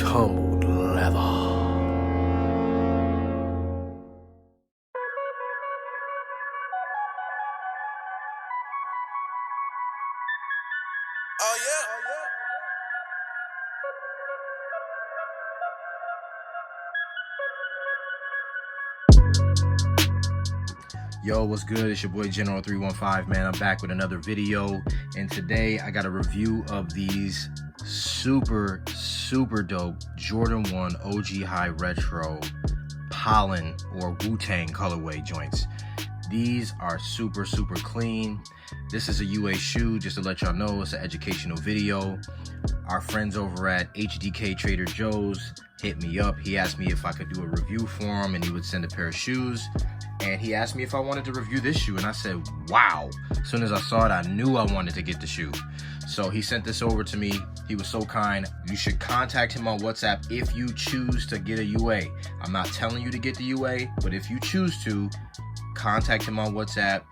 tumbled leather. Oh yeah. Yo, what's good? It's your boy General 315, man. I'm back with another video, and today I got a review of these super dope Jordan 1 OG High Retro Pollen or wu-tang colorway joints. These are super clean. This is a UA shoe, just to let y'all know. It's an educational video. Our friends over at HDK Trader Joe's hit me up. He asked me if I could do a review for him, and he would send a pair of shoes. And he asked me if I wanted to review this shoe, and I said, wow. As soon as I saw it, I knew I wanted to get the shoe. So he sent this over to me. He was so kind. You should contact him on WhatsApp if you choose to get a UA. I'm not telling you to get the UA, but if you choose to, contact him on WhatsApp,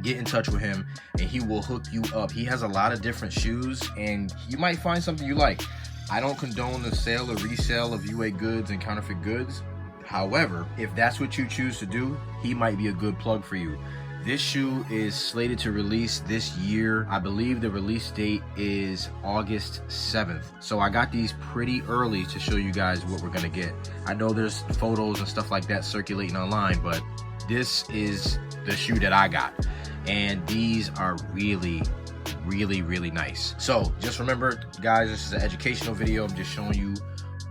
get in touch with him, and he will hook you up. He has a lot of different shoes, and you might find something you like. I don't condone the sale or resale of UA goods and counterfeit goods. However, if that's what you choose to do, he might be a good plug for you. This shoe is slated to release this year. I believe the release date is August 7th. So I got these pretty early to show you guys what we're gonna get. I know there's photos and stuff like that circulating online, but this is the shoe that I got. And these are really nice. So just remember, guys, this is an educational video. I'm just showing you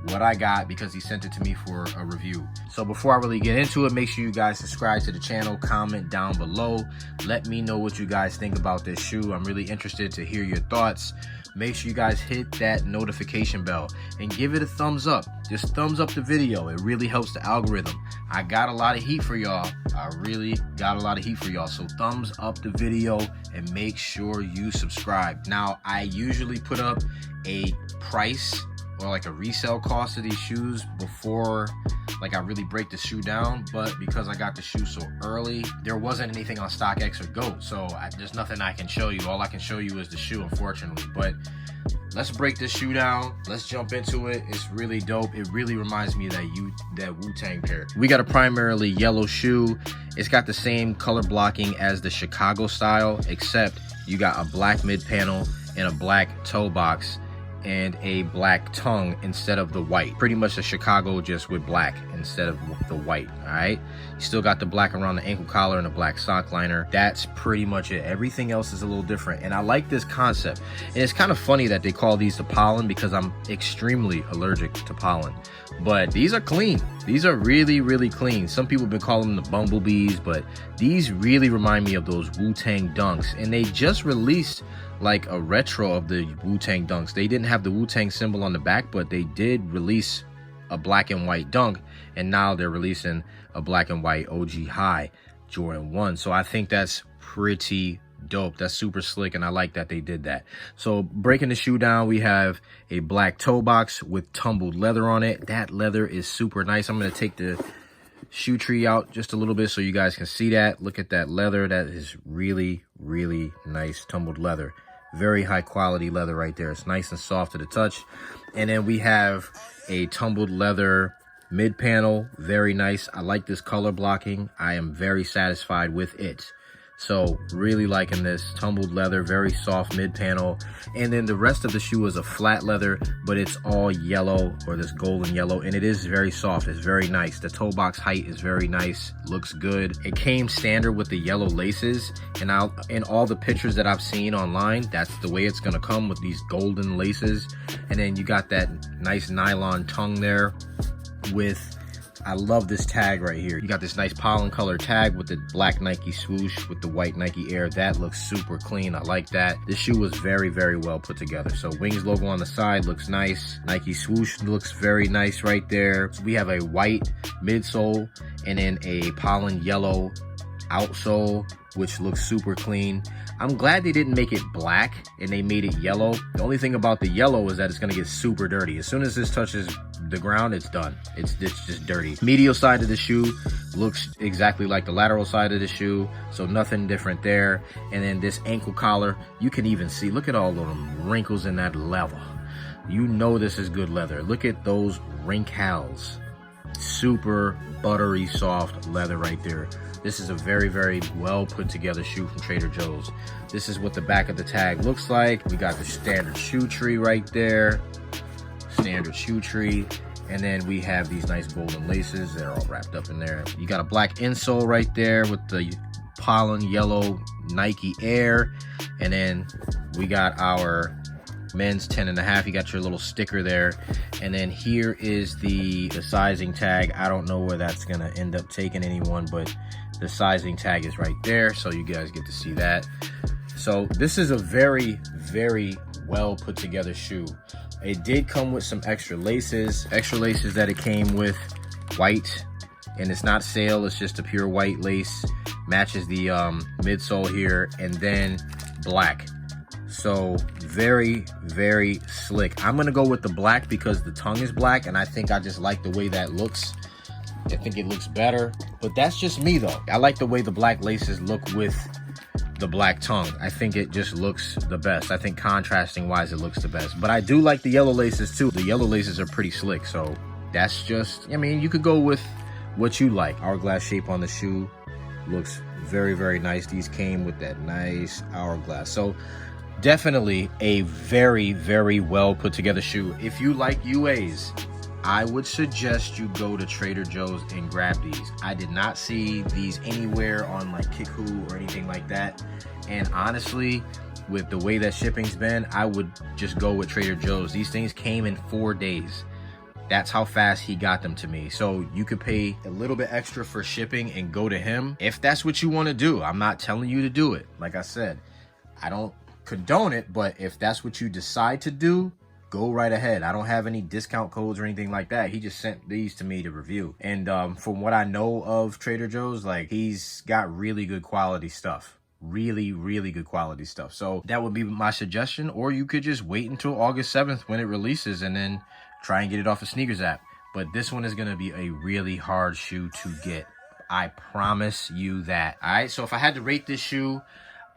what I got because he sent it to me for a review. So before I really get into it, make sure you guys subscribe to the channel, comment down below. Let me know what you guys think about this shoe. I'm really interested to hear your thoughts. Make sure you guys hit that notification bell and give it a thumbs up. Just thumbs up the video. It really helps the algorithm. I got a lot of heat for y'all. I really got a lot of heat for y'all. So thumbs up the video and make sure you subscribe. Now, I usually put up a price or like a resale cost of these shoes before like I really break the shoe down, but because I got the shoe so early, there wasn't anything on StockX or GOAT, so there's nothing I can show you. All I can show you is the shoe, unfortunately. But let's break this shoe down. Let's jump into it. It's really dope. It really reminds me of that wu-tang pair. We got a primarily yellow shoe. It's got the same color blocking as the Chicago style, except you got a black mid panel and a black toe box and a black tongue instead of the white. Pretty much the Chicago, just with black instead of the white. All right, you still got the black around the ankle collar and a black sock liner. That's pretty much it. Everything else is a little different, and I like this concept. And it's kind of funny that they call these the pollen because I'm extremely allergic to pollen. But these are clean. These are really clean. Some people have been calling them the bumblebees, but these really remind me of those wu-tang dunks. And they just released like a retro of the wu-tang dunks. They didn't have the wu-tang symbol on the back, but they did release a black and white dunk, and now they're releasing a black and white OG High Jordan 1. So I think that's pretty dope. That's super slick, and I like that they did that. So breaking the shoe down, we have a black toe box with tumbled leather on it. That leather is super nice. I'm going to take the shoe tree out just a little bit so you guys can see that. Look at that leather. That is really nice tumbled leather. Very high quality leather right there. It's nice and soft to the touch. And then we have a tumbled leather mid panel. Very nice. I like this color blocking. I am very satisfied with it. So really liking this tumbled leather, very soft mid panel. And then the rest of the shoe is a flat leather, but it's all yellow, or this golden yellow, and it is very soft. It's very nice. The toe box height is very nice, looks good. It came standard with the yellow laces, and in all the pictures that I've seen online, that's the way it's gonna come, with these golden laces. And then you got that nice nylon tongue there with, I love this tag right here. You got this nice pollen color tag with the black Nike swoosh with the white Nike Air. That looks super clean. I like that. This shoe was very well put together. So Wings logo on the side looks nice. Nike swoosh looks very nice right there. So we have a white midsole and then a pollen yellow outsole, which looks super clean. I'm glad they didn't make it black and they made it yellow. The only thing about the yellow is that it's gonna get super dirty. As soon as this touches the ground, it's done. It's just dirty. Medial side of the shoe looks exactly like the lateral side of the shoe, so nothing different there. And then this ankle collar, you can even see, look at all of them wrinkles in that leather. You know this is good leather. Look at those wrinkles. Super buttery soft leather right there. This is a very, very well put together shoe from Trader Joe's. This is what the back of the tag looks like. We got the standard shoe tree right there. Standard shoe tree. And then we have these nice golden laces. They're all wrapped up in there. You got a black insole right there with the Pollen yellow Nike Air. And then we got our men's 10.5. You got your little sticker there. And then here is the sizing tag. I don't know where that's gonna end up taking anyone, but the sizing tag is right there, so you guys get to see that. So this is a very, very well put together shoe. It did come with some extra laces that it came with, white, and it's not sale, it's just a pure white lace. Matches the midsole here, and then black. So very, very slick. I'm gonna go with the black because the tongue is black, and I think I just like the way that looks. I think it looks better, but that's just me though. I like the way the black laces look with the black tongue. I think it just looks the best. I think contrasting wise, it looks the best. But I do like the yellow laces too. The yellow laces are pretty slick, so that's just, I mean, you could go with what you like. Hourglass shape on the shoe looks very, very nice. These came with that nice hourglass. So definitely a very, very well put together shoe. If you like UAs, I would suggest you go to Trader Joe's and grab these. I did not see these anywhere on like Kickoo or anything like that. And honestly, with the way that shipping's been, I would just go with Trader Joe's. These things came in 4 days. That's how fast he got them to me. So you could pay a little bit extra for shipping and go to him if that's what you want to do. I'm not telling you to do it. Like I said, I don't condone it, but if that's what you decide to do, go right ahead. I don't have any discount codes or anything like that. He just sent these to me to review. And from what I know of Trader Joe's, like, he's got really good quality stuff. Really, really good quality stuff. So that would be my suggestion. Or you could just wait until August 7th when it releases and then try and get it off the sneakers app. But this one is going to be a really hard shoe to get. I promise you that. All right, so if I had to rate this shoe,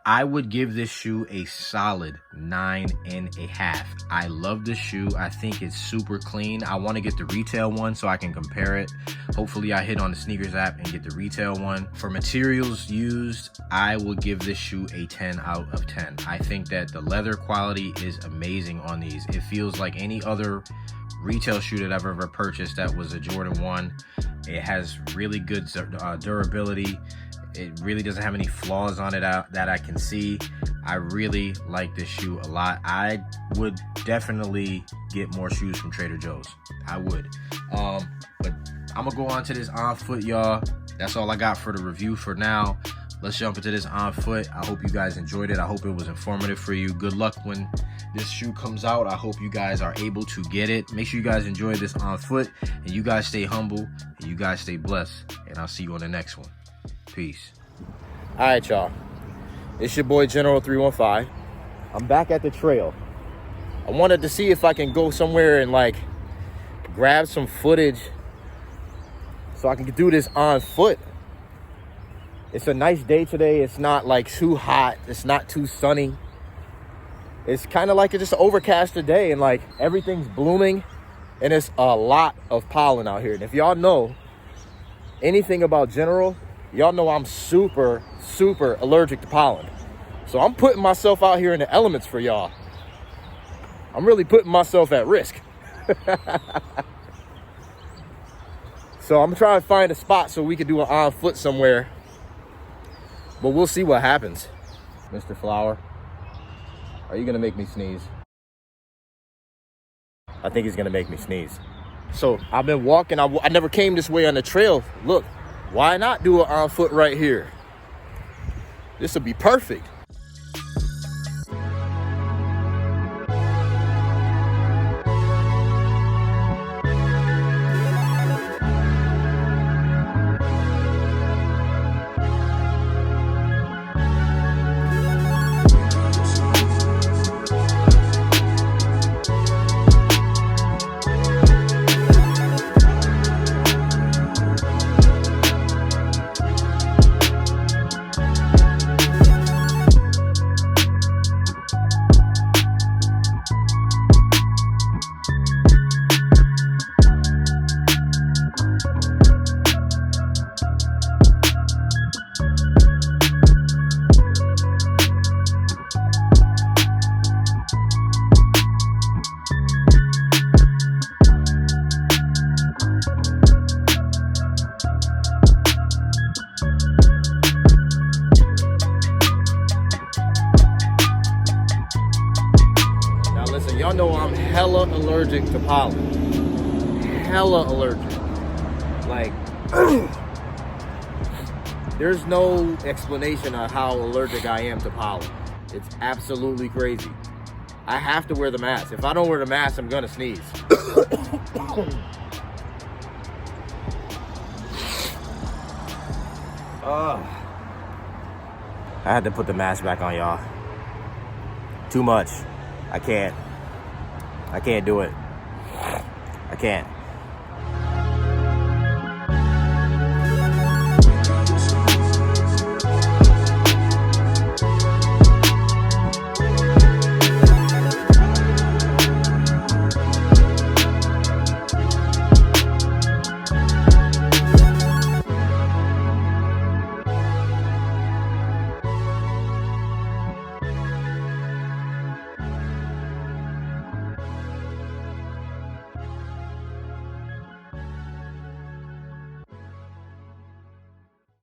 I would give this shoe a solid 9.5. I love this shoe. I think it's super clean. I want to get the retail one so I can compare it. Hopefully I hit on the sneakers app and get the retail one. For materials used, I will give this shoe a 10 out of 10. I think that the leather quality is amazing on these. It feels like any other retail shoe that I've ever purchased that was a Jordan 1. It has really good durability. It really doesn't have any flaws on it that I can see. I really like this shoe a lot. I would definitely get more shoes from Trader Joe's. I would. But I'm gonna go on to this on foot, y'all. That's all I got for the review for now. Let's jump into this on foot. I hope you guys enjoyed it. I hope it was informative for you. Good luck when this shoe comes out. I hope you guys are able to get it. Make sure you guys enjoy this on foot, and you guys stay humble, and you guys stay blessed. And I'll see you on the next one. Peace. All right, y'all. It's your boy General 315. I'm back at the trail. I wanted to see if I can go somewhere and like grab some footage so I can do this on foot. It's a nice day today. It's not like too hot. It's not too sunny. It's kind of like it's just an overcast day, and like everything's blooming, and it's a lot of pollen out here. And if y'all know anything about General, y'all know I'm super, super allergic to pollen. So I'm putting myself out here in the elements for y'all. I'm really putting myself at risk. So I'm trying to find a spot so we can do an on foot somewhere. But we'll see what happens. Mr. Flower, are you gonna make me sneeze? I think he's gonna make me sneeze. So I've been walking, I never came this way on the trail. Look, why not do it on foot right here? This would be perfect. allergic to pollen. Hella allergic. Like, there's no explanation of how allergic I am to pollen. It's absolutely crazy. I have to wear the mask. If I don't wear the mask, I'm gonna sneeze. I had to put the mask back on, y'all. Too much. I can't do it. I can't.